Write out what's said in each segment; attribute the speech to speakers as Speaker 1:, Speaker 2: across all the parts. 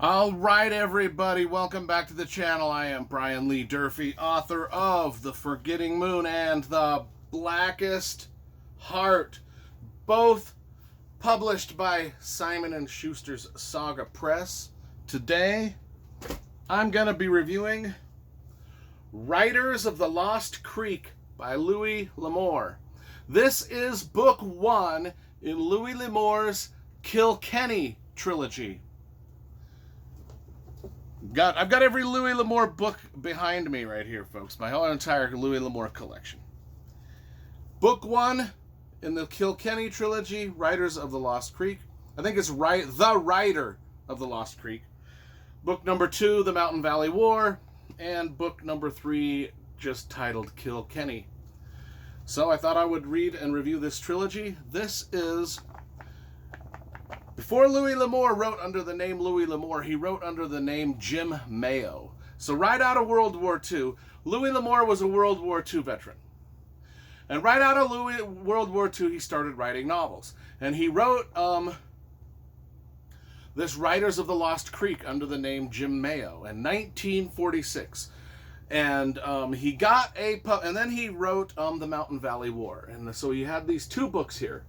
Speaker 1: All right, everybody, welcome back to the channel. I am Brian Lee Durfee, author of The Forgetting Moon and The Blackest Heart, both published by Simon & Schuster's Saga Press. Today, I'm going to be reviewing Riders of the Lost Creek by Louis L'Amour. This is book one in Louis L'Amour's Kilkenny trilogy. I've got every Louis L'Amour book behind me right here, folks. My whole entire Louis L'Amour collection. Book one in the Kilkenny trilogy, Riders of the Lost Creek. I think it's The Rider of the Lost Creek. Book number two, The Mountain Valley War. And book number three, just titled Kilkenny. So I thought I would read and review this trilogy. This is... Before Louis L'Amour wrote under the name Louis L'Amour, he wrote under the name Jim Mayo. So right out of World War II, Louis L'Amour was a World War II veteran. And right out of World War II, he started writing novels. And he wrote this Riders of the Lost Creek under the name Jim Mayo in 1946. And he got and then he wrote The Mountain Valley War. And so he had these two books here.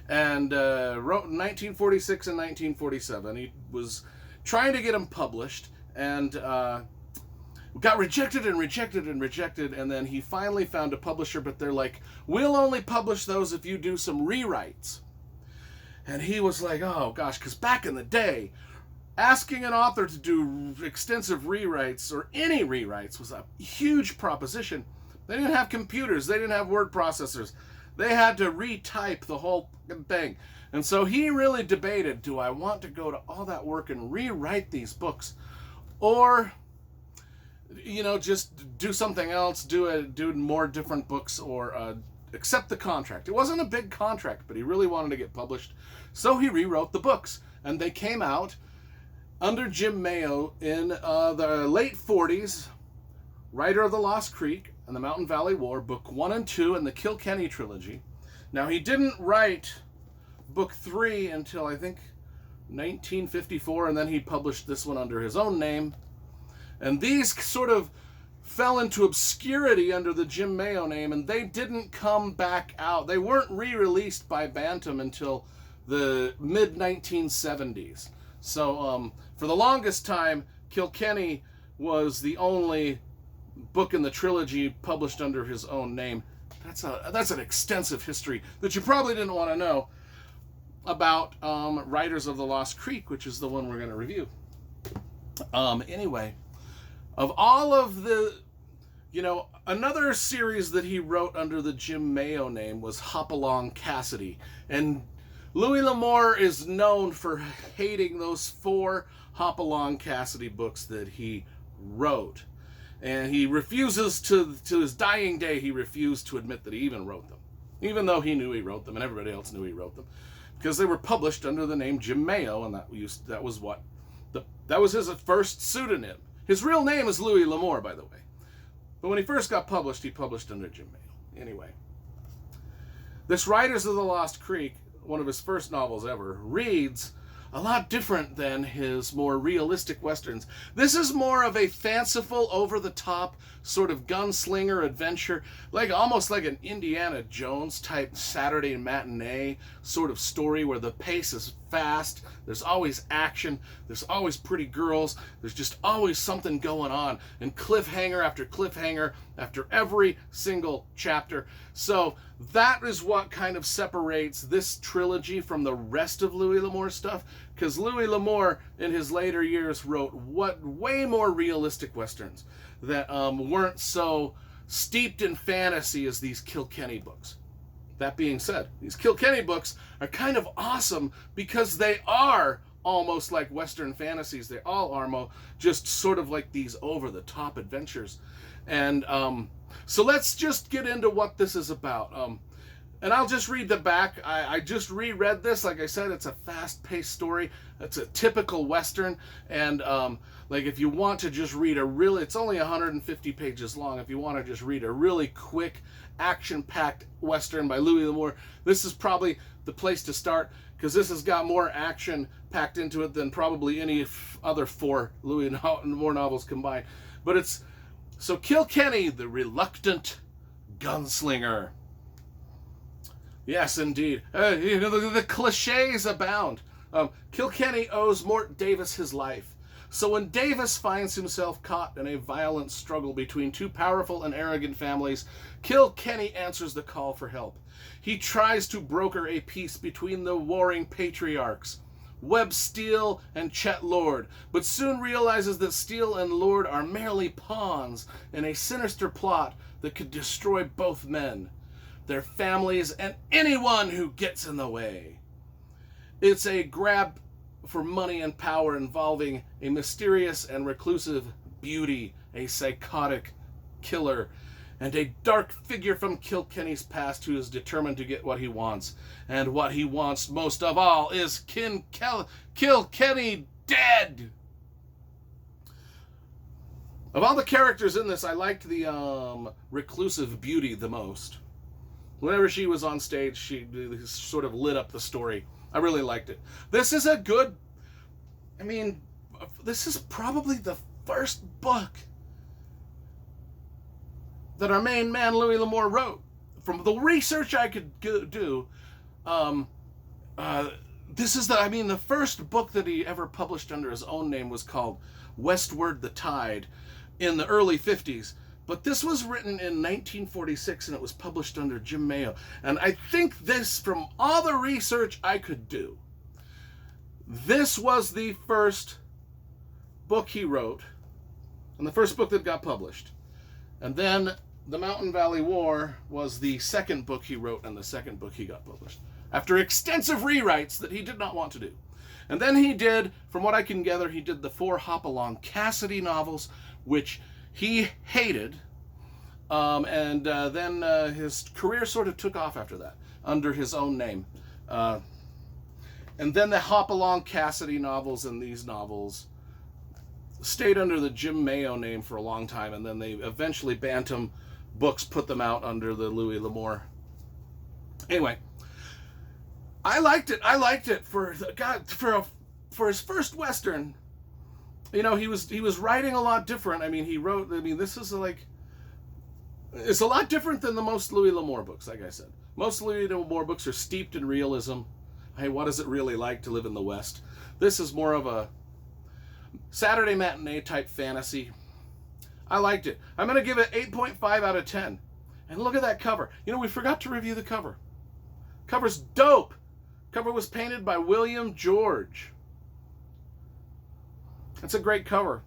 Speaker 1: And wrote in 1946 and 1947. He was trying to get them published, and got rejected and rejected and rejected, and then he finally found a publisher, but they're like, we'll only publish those if you do some rewrites. And he was like, oh gosh, because back in the day, asking an author to do extensive rewrites, or any rewrites, was a huge proposition. They didn't have computers, they didn't have word processors. They had to retype the whole thing. And so he really debated, do I want to go to all that work and rewrite these books? Or, you know, just do something else, do more different books, or accept the contract. It wasn't a big contract, but he really wanted to get published. So he rewrote the books. And they came out under Jim Mayo in the late 40s, Rider of the Lost Creek and the Mountain Valley War, book 1 and 2 in the Kilkenny trilogy. Now, he didn't write book 3 until, I think, 1954, and then he published this one under his own name. And these sort of fell into obscurity under the Jim Mayo name, and they didn't come back out. They weren't re-released by Bantam until the mid-1970s. So, for the longest time, Kilkenny was the only book in the trilogy published under his own name. That's an extensive history that you probably didn't want to know about Riders of the Lost Creek, which is the one we're going to review. Anyway, of all of the, another series that he wrote under the Jim Mayo name was Hopalong Cassidy. And Louis L'Amour is known for hating those 4 Hopalong Cassidy books that he wrote. And he refuses to his dying day, he refused to admit that he even wrote them. Even though he knew he wrote them and everybody else knew he wrote them. Because they were published under the name Jim Mayo, and that was his first pseudonym. His real name is Louis L'Amour, by the way. But when he first got published, he published under Jim Mayo. Anyway. This Riders of the Lost Creek, one of his first novels ever, reads a lot different than his more realistic westerns. This is more of a fanciful, over-the-top sort of gunslinger adventure, almost like an Indiana Jones type Saturday matinee sort of story where the pace is fast, there's always action, there's always pretty girls, there's just always something going on, and cliffhanger after cliffhanger after every single chapter. So that is what kind of separates this trilogy from the rest of Louis L'Amour stuff, because Louis L'Amour in his later years wrote way more realistic westerns that weren't so steeped in fantasy as these Kilkenny books. That being said, these Kilkenny books are kind of awesome because they are almost like Western fantasies. They all are just sort of like these over-the-top adventures. And so let's just get into what this is about. And I'll just read the back. I just reread this. Like I said, it's a fast-paced story. It's a typical Western. And if you want to just read it's only 150 pages long. If you want to just read a really quick, action-packed Western by Louis L'Amour, this is probably the place to start, because this has got more action packed into it than probably any other 4 Louis L'Amour novels combined. But it's, so Kilkenny, the reluctant gunslinger. Yes, indeed. The cliches abound. Kilkenny owes Mort Davis his life. So when Davis finds himself caught in a violent struggle between 2 powerful and arrogant families, Kilkenny answers the call for help. He tries to broker a peace between the warring patriarchs, Webb Steele and Chet Lord, but soon realizes that Steele and Lord are merely pawns in a sinister plot that could destroy both men, their families, and anyone who gets in the way. It's a grab for money and power involving a mysterious and reclusive beauty, a psychotic killer, and a dark figure from Kilkenny's past who is determined to get what he wants. And what he wants most of all is Kilkenny dead. Of all the characters in this, I liked the reclusive beauty the most. Whenever she was on stage, she sort of lit up the story. I really liked it. This is a good, this is probably the first book that our main man, Louis L'Amour, wrote. From the research I could do, this is the first book that he ever published under his own name was called Westward the Tide in the early 50s. But this was written in 1946 and it was published under Jim Mayo. And I think this, from all the research I could do, this was the first book he wrote and the first book that got published. And then The Mountain Valley War was the second book he wrote and the second book he got published, after extensive rewrites that he did not want to do. And then he did, from what I can gather, he did the 4 Hopalong Cassidy novels, which he hated. Then his career sort of took off after that, under his own name. And then the Hopalong Cassidy novels and these novels stayed under the Jim Mayo name for a long time, and then they eventually Bantam Books put them out under the Louis L'Amour. Anyway, I liked it for his first Western. He was writing a lot different. This is it's a lot different than the most Louis L'Amour books, like I said. Most Louis L'Amour books are steeped in realism. Hey, what is it really like to live in the West? This is more of a Saturday matinee type fantasy. I liked it. I'm going to give it 8.5 out of 10. And look at that cover. We forgot to review the cover. Cover's dope. Cover was painted by William George. It's a great cover.